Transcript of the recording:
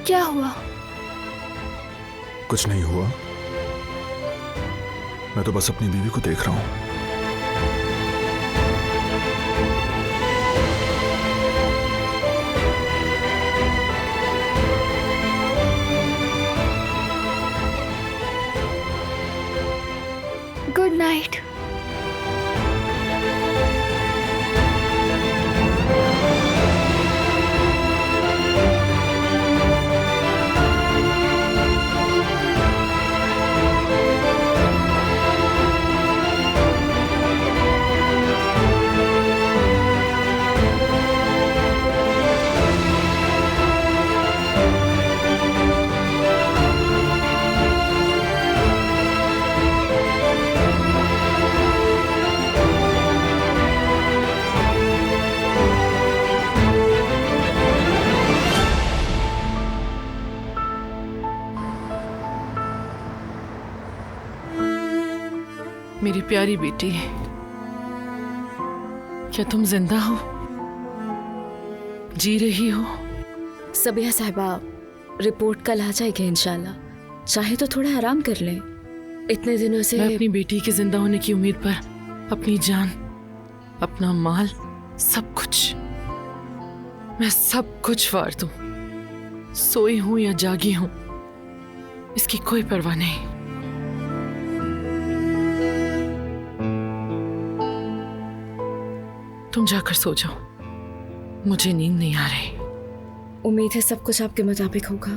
क्या हुआ? कुछ नहीं हुआ, मैं तो बस अपनी बीवी को देख रहा हूं। Good night. मेरी प्यारी बेटी, क्या तुम जिंदा हो? जी रही हो? सबिया साहिबा, रिपोर्ट कल आ जाएगी इंशाल्लाह। चाहे तो थोड़ा आराम कर लें, इतने दिनों से। मैं अपनी बेटी के जिंदा होने की उम्मीद पर अपनी जान, अपना माल, सब कुछ, मैं सब कुछ वार दूं। सोई हूं या जागी हूं, इसकी कोई परवाह नहीं। तुम जाकर सो जाओ, मुझे नींद नहीं आ रही। उम्मीद है सब कुछ आपके मुताबिक होगा।